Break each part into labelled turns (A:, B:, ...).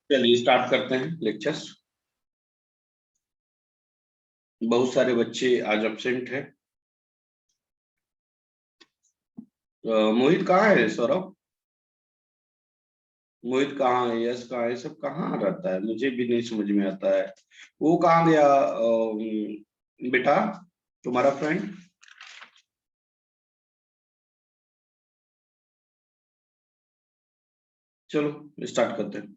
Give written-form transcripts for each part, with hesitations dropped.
A: चलिए स्टार्ट करते हैं लेक्चर्स। बहुत सारे बच्चे आज एब्सेंट हैं। मोहित कहाँ है? सौरभ, मोहित कहाँ है? यश कहाँ है? सब कहाँ रहता है? मुझे भी नहीं समझ में आता है। वो कहाँ गया बेटा, तुम्हारा फ्रेंड? चलो स्टार्ट करते हैं।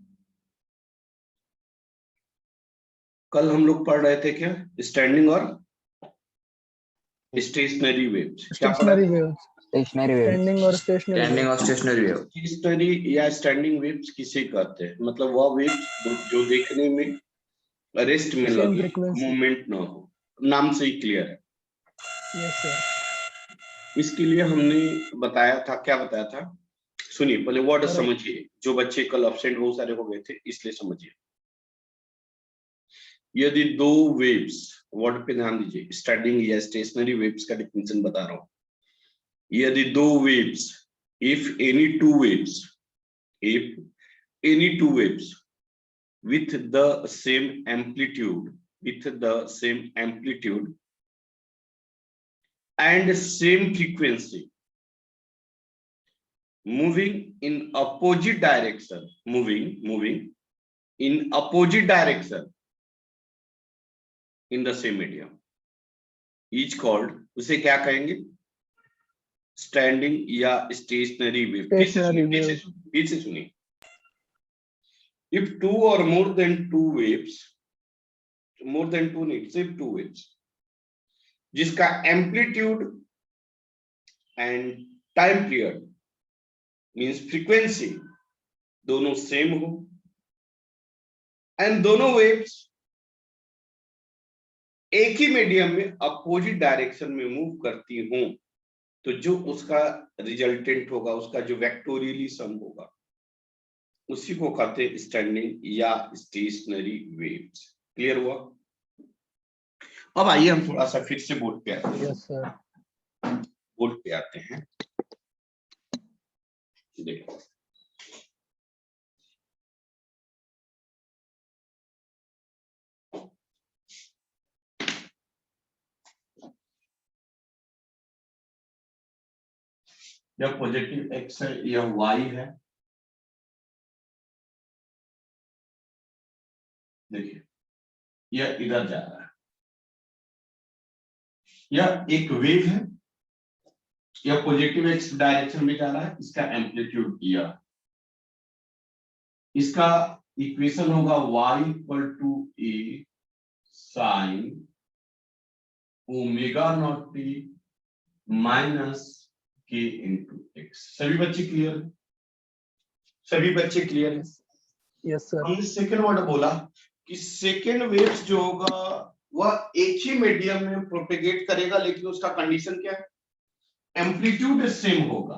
A: कल हम लोग पढ़ रहे थे क्या? स्टैंडिंग और स्टेशनरी वेव्स। क्या पढ़ा?
B: Stationery waves,
C: stationery waves,
B: standing और स्टेशनरी
C: स्टैंडिंग और स्टेशनरी वेव।
A: स्टेशनरी या स्टैंडिंग वेव्स किसे कहते हैं? मतलब वह वेव्स जो देखने में रेस्ट में
B: सेम
A: लगे,
B: फ्रीक्वेंसी।
A: मूवमेंट ना हो। नाम से ही क्लियर है।
B: Yes sir.
A: इसके लिए हमने बताया था, क्या बताया था? सुनिए पहले वर्ड
B: सर
A: समझिए। जो बच्चे कल अब्सेंट बहुत सारे हो गए थे इसलिए समझिए। यदि दो वेव्स, वर्ड पे ध्यान दीजिए, स्टैंडिंग या स्टेशनरी वेव्स का डिफिनेशन बता रहा हूं। यदि दो waves, if any two waves, if any two waves with the same amplitude, with the same amplitude and same frequency, moving in opposite direction, moving in opposite direction in the same medium, each called, उसे क्या कहेंगे? Standing या stationary wave. फिर से सुनिए। If two or more than two waves, more than two नहीं, सिर्फ two waves, जिसका amplitude and time period means frequency दोनों सेम हो एंड दोनों वेव्स एक ही मीडियम में अपोजिट डायरेक्शन में मूव करती हों, तो जो उसका रिजल्टेंट होगा, उसका जो वेक्टोरियली सम होगा, उसी को कहते हैं स्टैंडिंग या स्टेशनरी वेव्स। क्लियर हुआ? अब आइए हम थोड़ा सा फिर से बोर्ड पे आते हैं।
B: Yes sir.
A: बोर्ड पे आते हैं। देखो यह पॉजिटिव एक्स है, यह वाई है। देखिए यह इधर जा रहा है, यह एक वेव है, यह पॉजिटिव एक्स डायरेक्शन में जा रहा है, इसका एम्पलीट्यूड यह, इसका इक्वेशन होगा y equal to A sine omega naught t minus k into x. सभी बच्चे क्लियर? सभी बच्चे क्लियर है?
B: Yes sir.
A: हमने सेकेंड वर्ड बोला कि सेकेंड वेव्स जो होगा वह एक ही मीडियम में प्रोपेगेट करेगा, लेकिन उसका कंडीशन क्या है? एम्पलीट्यूड सेम होगा,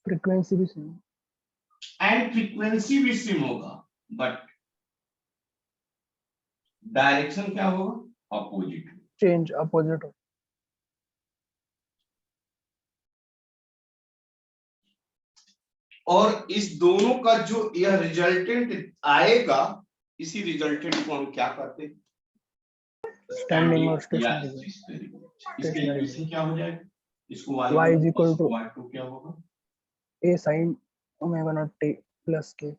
B: फ्रीक्वेंसी भी सेम
A: एंड फ्रीक्वेंसी भी सेम होगा, बट डायरेक्शन क्या होगा? अपोजिट।
B: Change opposite.
A: और इस दोनों का जो यह रिजल्टेंट आएगा, इसी रिजल्टेंट को हम क्या करते हैं?
B: स्टैंडिंग और
A: स्टेशनरी। इसका इक्वेशन क्या हो जाएगा? इसको
B: y is equal to
A: y2 क्या होगा?
B: a sin omega naught t plus k।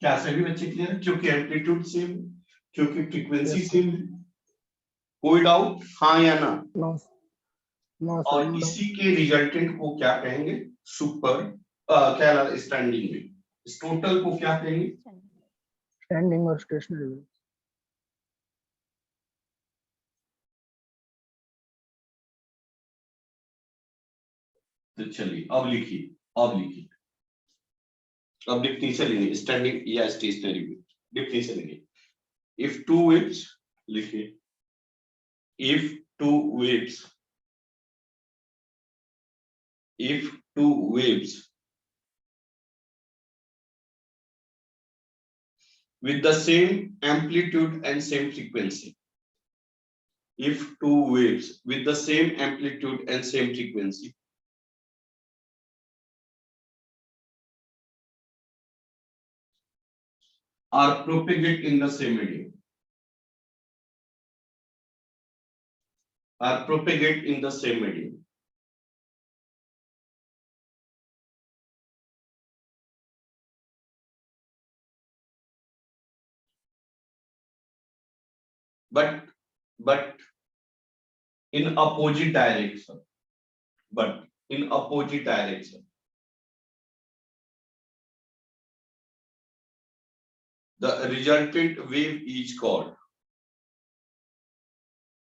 A: क्या सभी बच्चे क्लियर है? क्योंकि एम्पलीट्यूड सेम, क्योंकि फ्रीक्वेंसी सेम है। कोई डाउट? हाँ या ना?
B: नो नो
A: और
B: सर।
A: इसी के रिजल्टेंट को क्या कहेंगे? सुपर क्या स्टैंडिंग में। इस टोटल को क्या कहेंगे?
B: स्टैंडिंग और स्टेशनरी वेव।
A: तो चलिए अब लिखिए, अब लिखिए, अब डिफिनेशन लेंगे स्टैंडिंग या स्टेशनरी वेव। डिफिनेशन लेंगे। इफ टू वेव्स, लिखिए, if two waves, if two waves with the same amplitude and same frequency, if two waves with the same amplitude and same frequency are propagate in the same medium. Are propagate in the same medium. But in opposite direction. But in opposite direction. The resultant wave is called.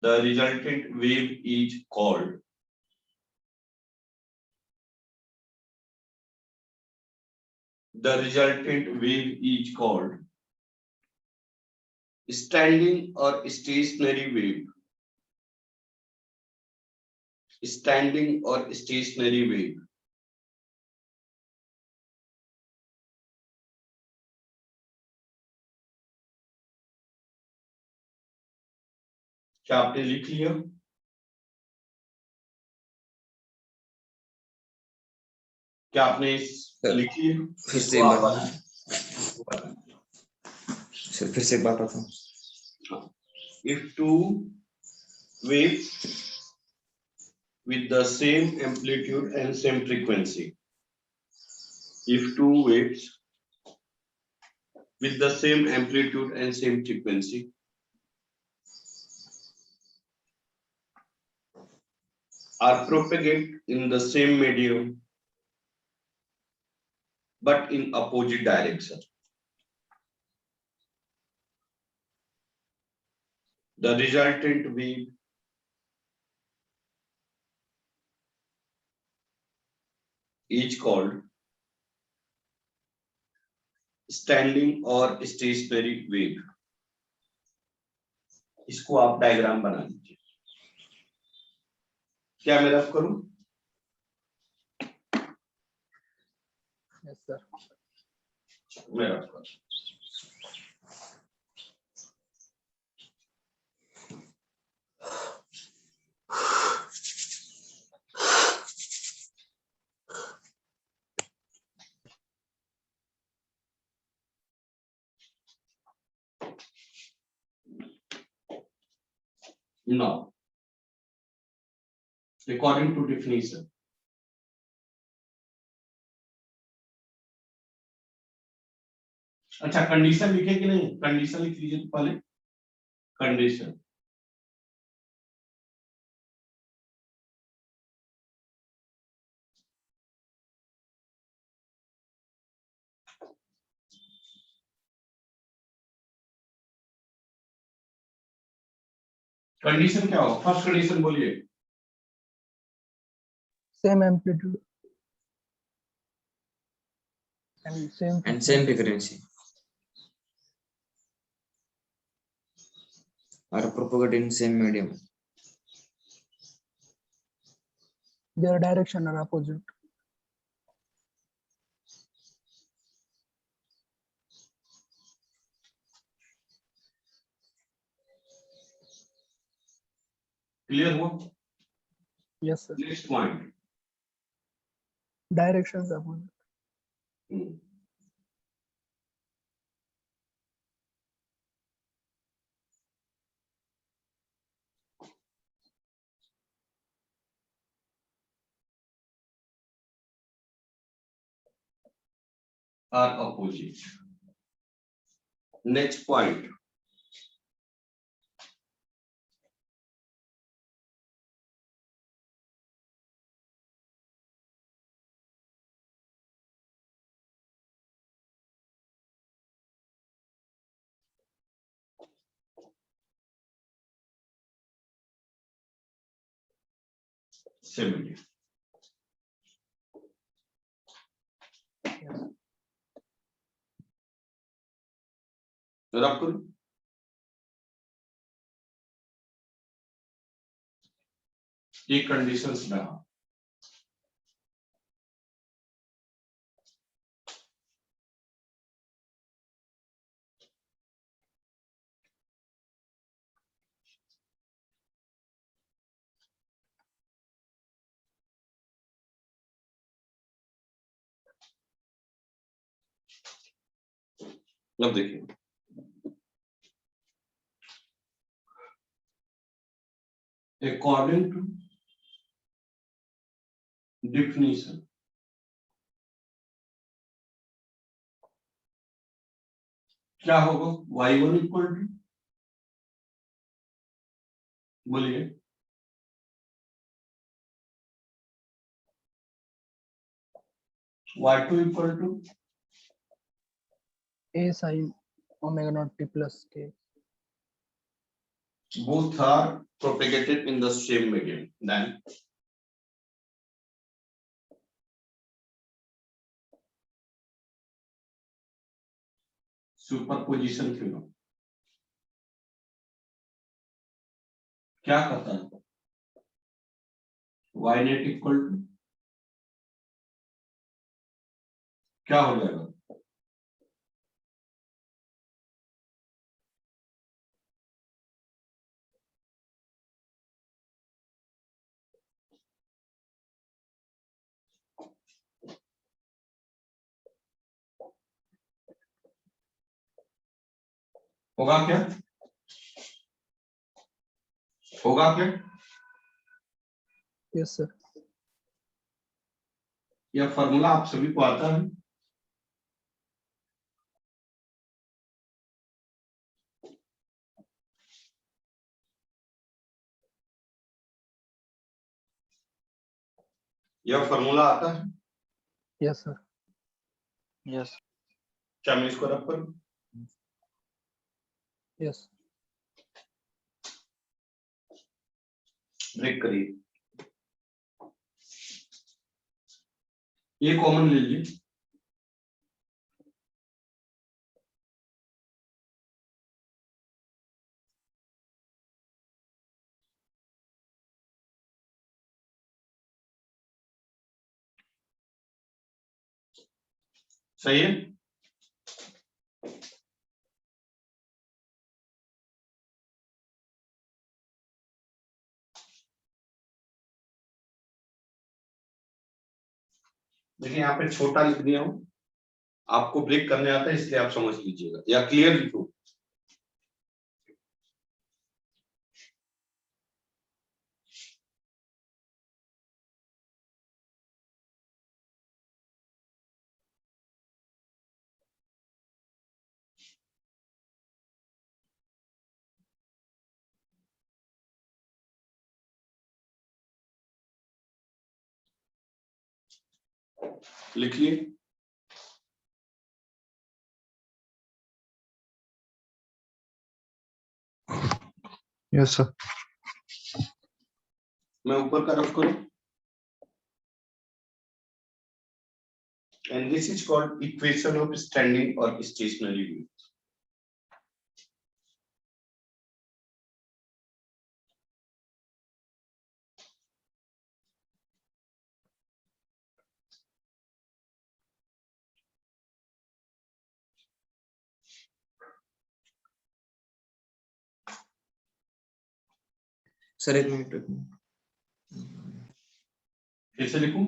A: The resultant wave is called standing or stationary wave. Standing or stationary wave. क्या आपने लिख लिया? क्या आपने लिख लिया?
C: फिर से बात आता हूँ.
A: If two waves with the same amplitude and same frequency. If two waves with the same amplitude and same frequency are propagate in the same medium but in opposite direction. The resultant wave is called standing or stationary wave. इसको आप diagram बना लीजिए. क्या मैं rough करूं?
B: Yes, sir.
A: मैं rough करूं. Now, according to definition, अच्छा कंडीशन लिखे कि नहीं? कंडीशन लिख लीजिए तो पहले. कंडीशन कंडीशन क्या हो? फर्स्ट कंडीशन बोलिए.
B: Same amplitude and same
C: frequency are propagate in same medium.
B: Their direction are opposite.
A: Clear हुआ?
B: Yes, sir.
A: Next point.
B: Directions opposite.
A: Are opposite. Next point. Similarly. रब करो. ये कंडीशंस रहा. अब देखिए अकॉर्डिंग टू डिफिनीशन क्या होगा y1 इक्वल टू बोलिए y2 equal to
B: A sin omega naught t plus k.
A: both are propagated in the same medium then superposition theorem क्या कहता है y नेट इक्वल टू क्या हो जाएगा होगा क्या होगा क्या
B: Yes sir.
A: यह फॉर्मूला आप सभी को आता है यह फॉर्मूला आता है
B: Yes sir.
C: Yes.
A: क्या मैं इसको रख करूं
B: Yes.
A: ब्रेक करिए ये कॉमन ले लीजिए सही है देखिए यहाँ पे छोटा लिख दिया हूं आपको ब्रेक करने आता है इसलिए आप समझ लीजिएगा या क्लियर लिखो लिखिए
C: Yes sir.
A: मैं ऊपर का रफ करूं and this is called equation of standing or stationary wave
C: sir एक मिनट
A: फिर से लिखूं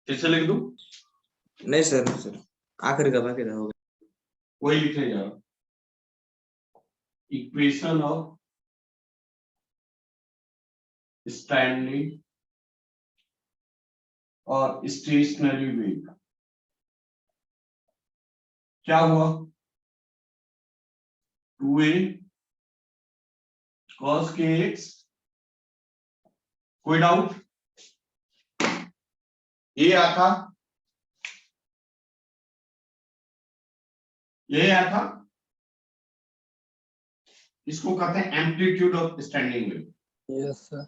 A: फिर से लिख दूं
C: नहीं सर नहीं सर आखिरी का बाकी था हो गया
A: वही लिखने जा रहा इक्वेशन ऑफ स्टैंडिंग और स्टेशनरी वेव क्या हुआ 2a cos kx कोई डाउट ये आया था ये आया था इसको कहते हैं amplitude of standing wave
B: Yes sir.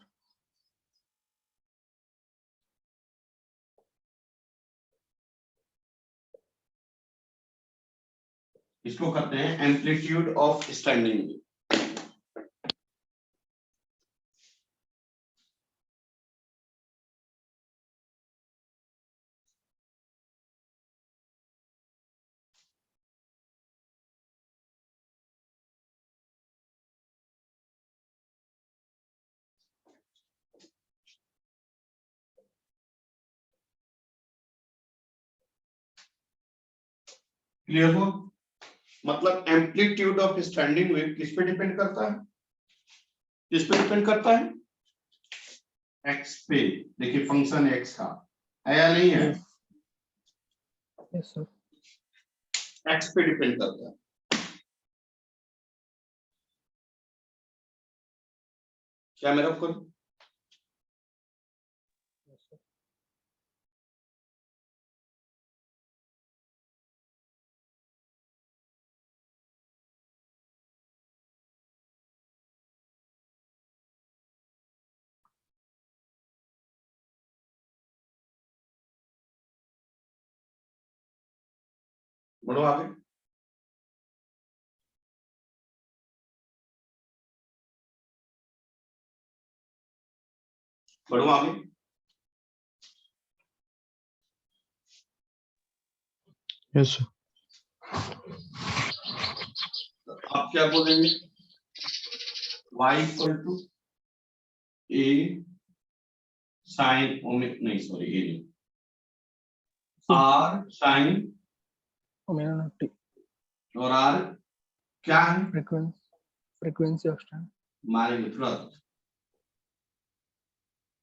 A: इसको कहते हैं amplitude of standing wave clear हुआ? मतलब एम्पलीट्यूड ऑफ स्टैंडिंग वेव किस पे डिपेंड करता है? किस पे डिपेंड करता है? एक्स पे। देखिए फंक्शन एक्स का है या नहीं है?
B: Yes sir.
A: एक्स पे डिपेंड करता है। क्या मेरा को बढ़ो आगे। बढ़ो आगे।
D: Yes sir.
A: आप क्या बोलेंगे? y equal to A sine omega, नहीं सॉरी ए नहीं, R sine
B: omega naught t
A: और आर क्या है?
B: Frequency of stand.
A: मारेंगे तुरंत।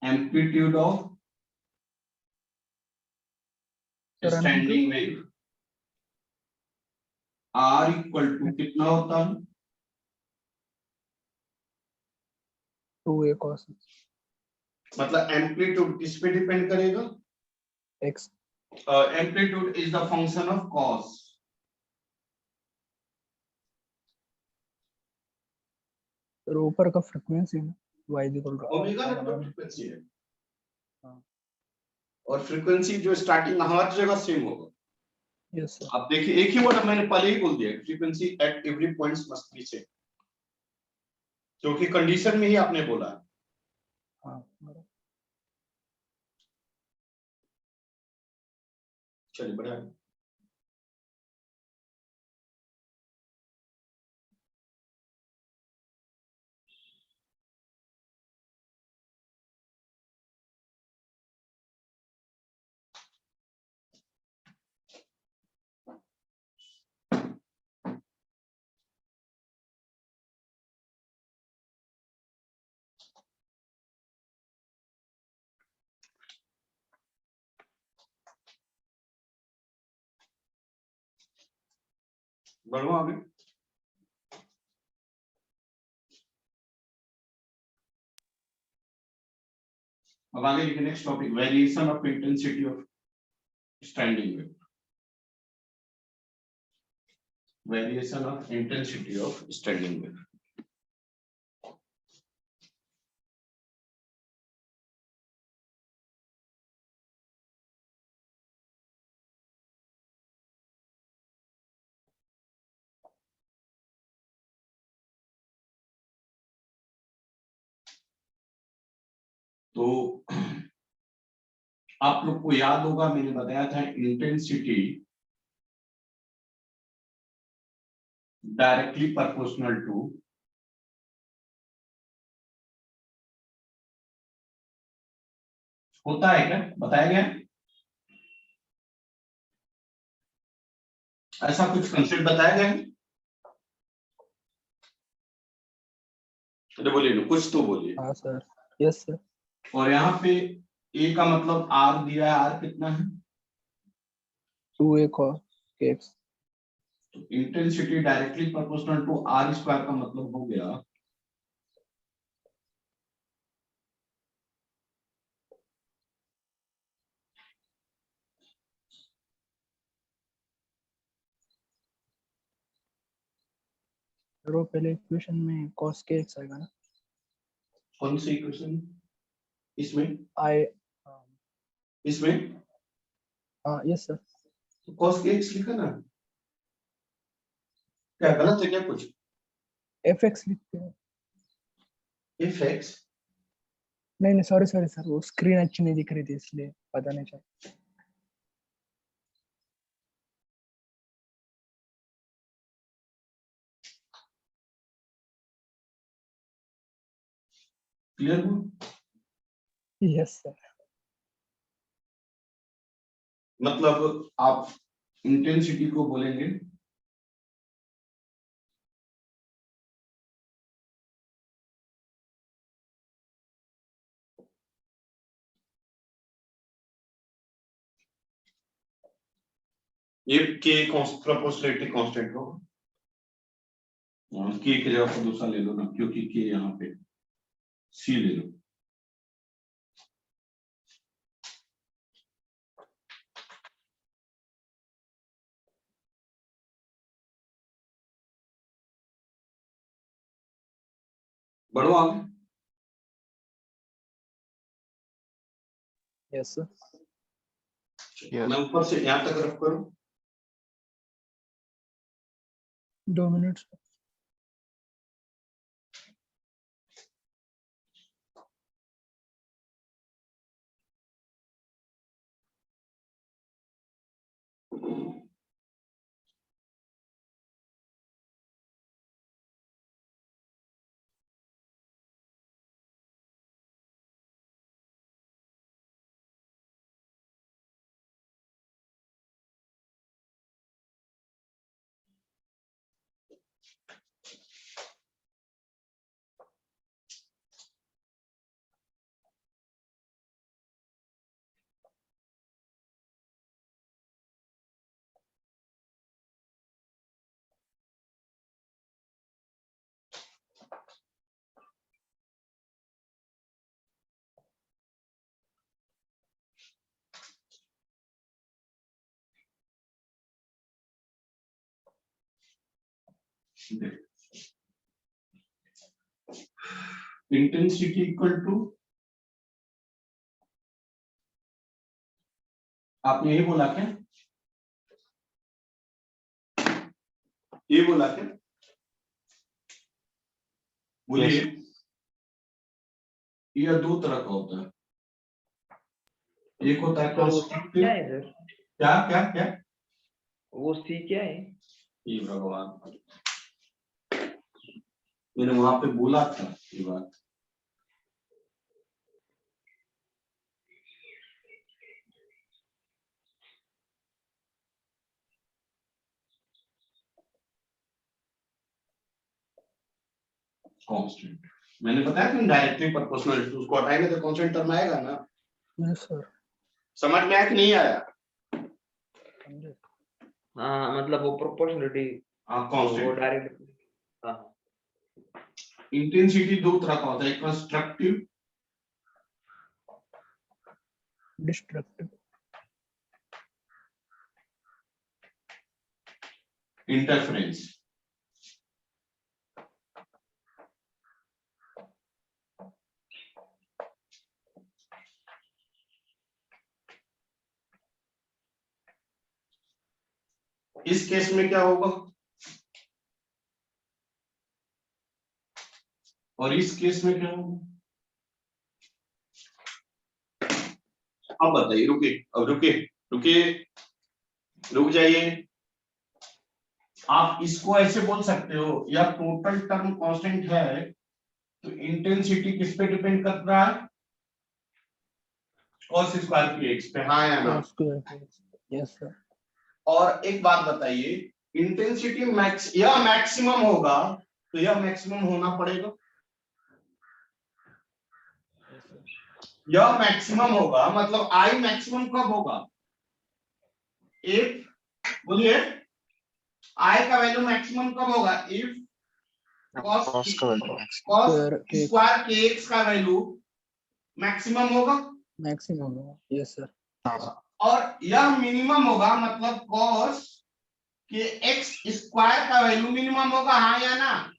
A: Amplitude of standing wave are equal to कितना होता है?
B: 2a cos
A: मतलब एम्पलीट्यूड किस पे डिपेंड करेगा?
B: x।
A: Amplitude is the function of cos.
B: तो ऊपर का फ्रीक्वेंसी है y equal to
A: omega network frequency है।
B: हाँ।
A: और फ्रीक्वेंसी जो स्टार्टिंग हर जगह सेम होगा।
B: Yes sir.
A: आप देखिए एक ही वर्ड मैंने पहले ही बोल दिया, frequency at every points must be same, क्योंकि कंडीशन में ही आपने बोला है।
B: हाँ
A: चलिए बढ़िया। बढ़ो आगे। अब आगे लिखे next topic, variation of intensity of standing wave. Variation of intensity of standing wave. तो आप लोग को याद होगा मैंने बताया था इंटेंसिटी डायरेक्टली प्रोपोर्शनल टू होता है, क्या बताया गया? ऐसा कुछ कंसेप्ट बताया गया है? अरे बोलिए ना, कुछ तो बोलिए।
B: हाँ सर। Yes sir.
A: और यहाँ पे ए का मतलब आर दिया है, आर कितना है?
B: 2a cos x।
A: तो intensity directly proportional to R square का मतलब हो गया
B: वो पहले इक्वेशन में cos के x आएगा ना।
A: कौन सी इक्वेशन? इसमें?
B: I
A: इसमें
B: हाँ यस सर।
A: तो cos के x लिखा ना, क्या गलत है क्या कुछ?
B: fx लिखते हैं।
A: F x?
B: नहीं नहीं सॉरी सॉरी सर, वो स्क्रीन अच्छी नहीं दिख रही थी इसलिए पता नहीं चला।
A: क्लियर हुआ?
B: Yes sir.
A: मतलब आप इंटेंसिटी को बोलेंगे ये के प्रोपोर्शनलिटी कांस्टेंट होगा, के की जगह पर दूसरा ले लो ना, क्योंकि के यहाँ पे सी ले लो। बढ़ो आगे।
B: Yes sir.
A: मैं ऊपर से यहाँ तक रफ करूं।
B: 2 मिनट।
A: इंटेंसिटी इक्वल टू, आपने यही बोला क्या? ये बोला क्या? बोलिए। यह दो तरह का होता है, एक होता है
C: क्या है सर?
A: क्या क्या क्या
C: वो सी क्या है?
A: ये भगवान, मैंने वहां पे बोला था ये बात। कांस्टेंट मैंने बताया था, डायरेक्टली प्रोपोर्शनल टू, उसको हटाएंगे तो कांस्टेंट टर्म आएगा ना।
B: Yes sir.
A: समझ में आया कि नहीं आया?
C: हाँ मतलब वो प्रोपोर्शनलिटी
A: हाँ
C: वो
A: कांस्टेंट।
C: डायरेक्ट। हाँ
A: इंटेंसिटी दो तरह का होता है, एक कंस्ट्रक्टिव,
B: डिस्ट्रक्टिव।
A: इंटरफेरेंस। इस केस में क्या होगा और इस केस में क्या होगा? अब बताइए, रुके अब रुके रुके रुक जाइए। आप इसको ऐसे बोल सकते हो, या टोटल टर्म कांस्टेंट है तो इंटेंसिटी किस पे डिपेंड कर रहा है? cos स्क्वायर की एक्स पे, हाँ या ना?
B: Yes sir.
A: और एक बात बताइए, इंटेंसिटी मैक्स या मैक्सिमम होगा तो यह मैक्सिमम होना पड़ेगा, यह मैक्सिमम होगा, मतलब आई मैक्सिमम कब होगा? इफ, बोलिए, आई का वैल्यू मैक्सिमम कब होगा? इफ cos स्क्वायर के एक्स का वैल्यू मैक्सिमम होगा,
B: मैक्सिमम। Yes sir.
A: और यह मिनिमम होगा, मतलब cos के एक्स स्क्वायर का वैल्यू मिनिमम होगा, हाँ या ना?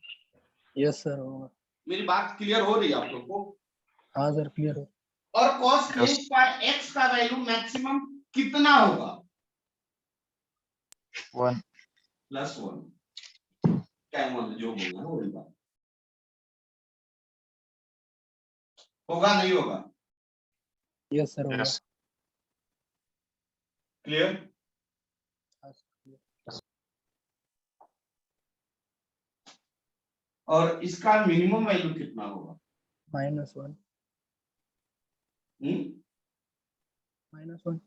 B: यस सर होगा।
A: मेरी बात क्लियर हो रही है आप लोग को?
B: हाँ सर क्लियर हो।
A: और cos के स्क्वायर एक्स का वैल्यू मैक्सिमम कितना होगा?
D: 1
A: +1। क्या जो बोलना है वही बात होगा, नहीं होगा?
B: यस सर होगा।
A: क्लियर? और इसका मिनिमम वैल्यू कितना होगा?
B: -1। -1।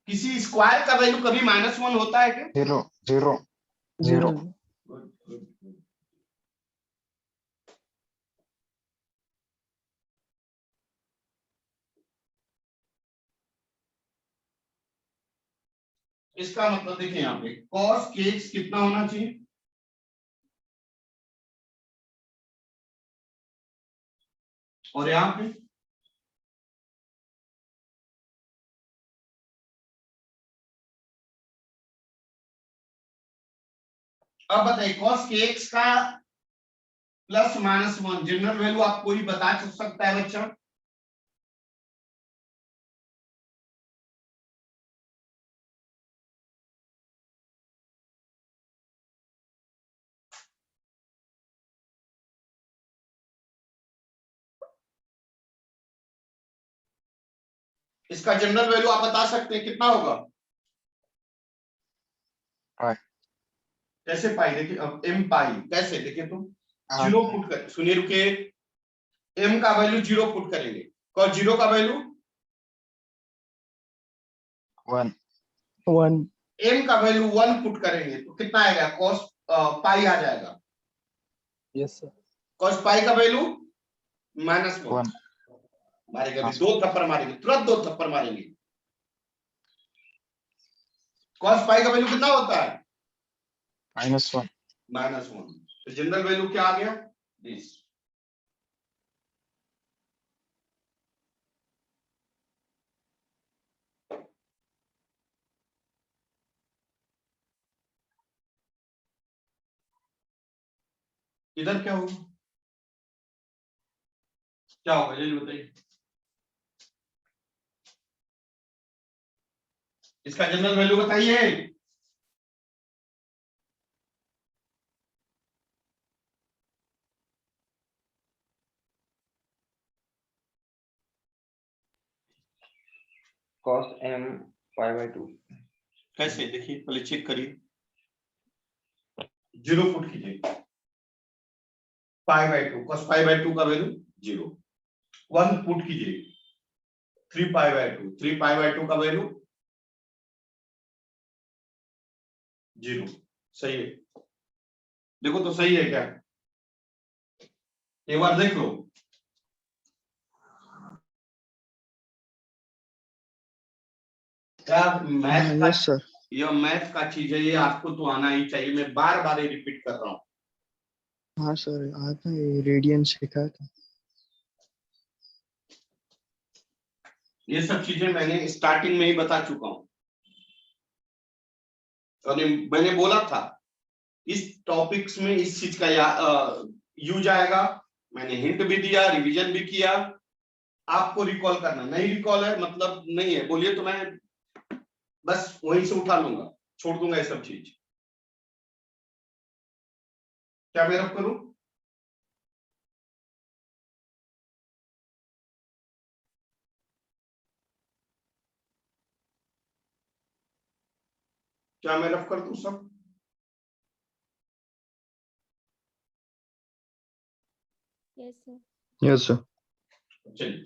A: किसी स्क्वायर का वैल्यू कभी -1 होता है क्या?
D: 0 0
B: 0
A: गुड गुड गुड। इसका मतलब देखिए यहाँ पे cos kx कितना होना चाहिए? और यहाँ पे अब बताइए cos kx का +-1 जनरल वैल्यू आप कोई बता सकता है बच्चा? इसका जनरल वैल्यू आप बता सकते हैं कितना होगा?
D: पाई।
A: कैसे पाई? देखिए अब m पाई कैसे देखिए तो
D: हाँ,
A: 0 पुट कर, सुनिए रुकिए, m का वैल्यू 0 पुट करेंगे, cos 0 का वैल्यू
D: 1
B: 1
A: m का वैल्यू 1 पुट करेंगे तो कितना आएगा? cos पाई आ जाएगा।
B: यस सर
A: cos पाई का वैल्यू -1
D: 1
A: मारेंगे, अभी
D: हाँ,
A: 2 थप्पड़ मारेंगे, तुरंत 2 थप्पड़ मारेंगे। cos पाई का वैल्यू कितना होता है?
D: -1
A: -1। तो जनरल वैल्यू क्या आ गया? दिस। इधर क्या होगा? क्या होगा जल्दी बताइए। इसका जनरल वैल्यू बताइए।
C: cos m π/2।
A: कैसे देखिए, पहले चेक करिए, 0 पुट कीजिए, π/2 cos π/2 का वैल्यू 0, 1 पुट कीजिए 3π/2, 3π/2 का वैल्यू 0। सही है, देखो तो सही है क्या? एक बार देख लो। क्या मैथ का,
D: यस सर
A: यह मैथ का चीज है, ये आपको तो आना ही चाहिए, मैं बार बार रिपीट कर रहा हूँ।
D: हाँ सर आपने रेडियन सीखा था
A: ये सब चीजें मैंने स्टार्टिंग में ही बता चुका हूँ, और मैंने बोला था इस टॉपिक्स में इस चीज का यूज आएगा। मैंने हिंट भी दिया, रिवीजन भी किया, आपको रिकॉल करना, नहीं रिकॉल है मतलब नहीं है बोलिए तो मैं बस वहीं से उठा लूंगा, छोड़ दूंगा ये सब चीज। क्या मैं रब करूं? क्या मैं रफ कर दूं सब?
E: Yes, sir.
D: यस सर
A: चलिए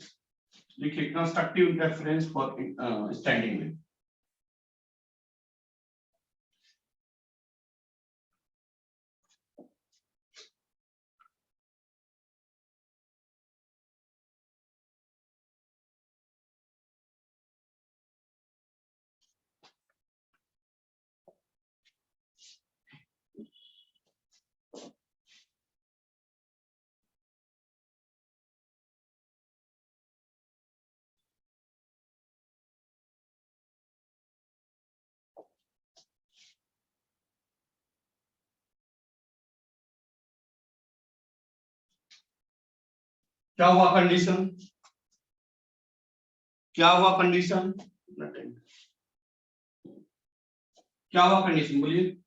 A: देखिए, कंस्ट्रक्टिव इंटरफेरेंस फॉर स्टैंडिंग में। क्या हुआ कंडीशन? क्या हुआ कंडीशन? क्या हुआ कंडीशन बोलिए।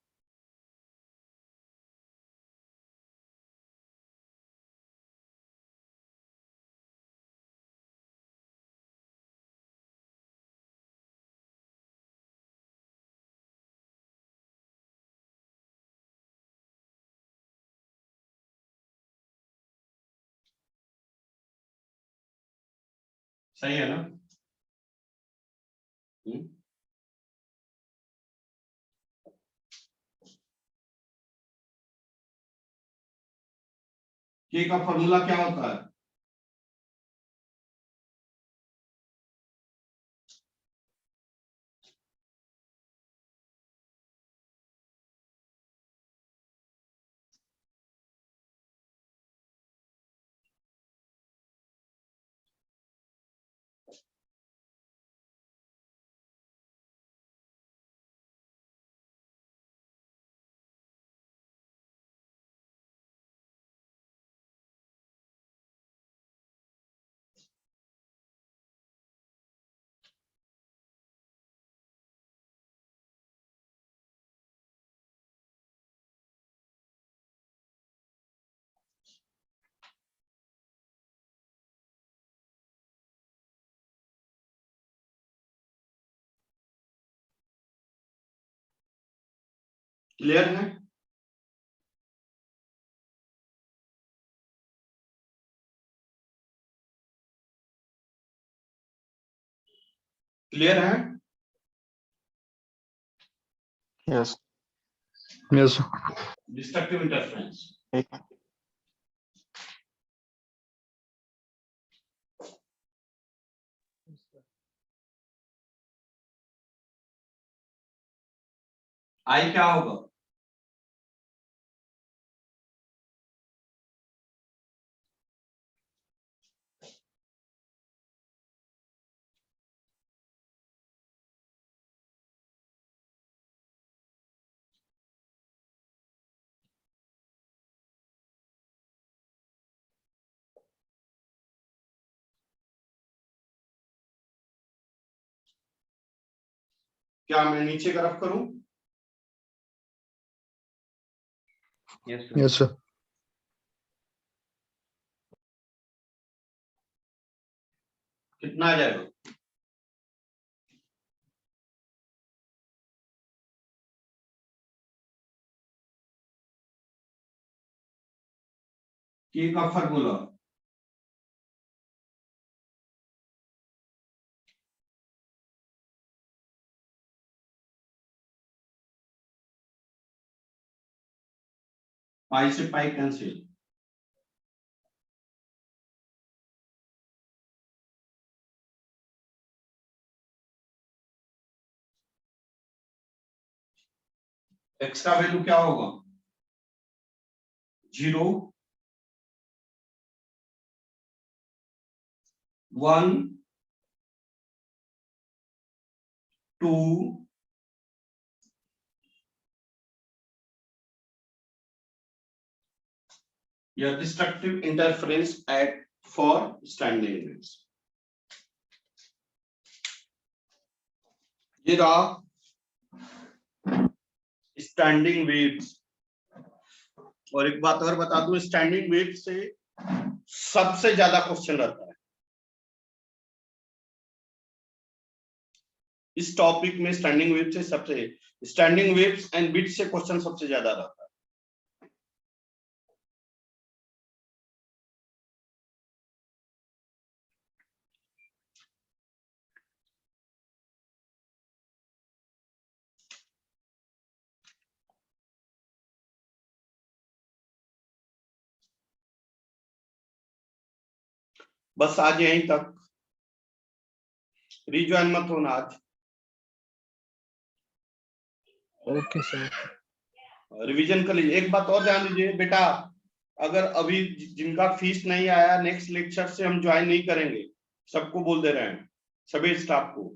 A: सही है ना? के का फॉर्मूला क्या होता है? क्लियर है? क्लियर है?
D: Yes yes
A: destructive interference. I क्या होगा? क्या मैं नीचे का रफ करूं?
C: यस
D: यस सर
A: कितना आ जाएगा? के का फॉर्मूला पाई से पाई कैंसिल, एक्स का वैल्यू क्या होगा? 0 1 2 या destructive interference at for standing waves. ये रहा स्टैंडिंग वेव्स। और एक बात और बता दूं, स्टैंडिंग वेव्स से सबसे ज्यादा क्वेश्चन रहता है इस टॉपिक में। स्टैंडिंग वेव्स से सबसे, स्टैंडिंग वेव्स एंड बिट्स से क्वेश्चन सबसे ज्यादा रहता है। बस आज यहीं तक, रिज्वाइन मत होना आज।
B: Okay sir.
A: रिवीजन कर लीजिए। एक बात और ध्यान दीजिए बेटा, अगर अभी जिनका फीस नहीं आया, नेक्स्ट लेक्चर से हम ज्वाइन नहीं करेंगे, सबको बोल दे रहे हैं, सभी स्टाफ को,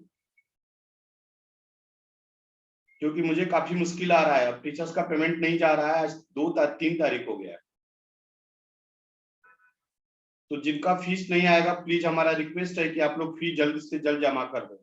A: क्योंकि मुझे काफी मुश्किल आ रहा है। अब टीचर्स का पेमेंट नहीं जा रहा है, आज 3 तारीख हो गया है। तो जिनका फीस नहीं आएगा, प्लीज हमारा रिक्वेस्ट है कि आप लोग फीस जल्द से जल्द जमा कर दें।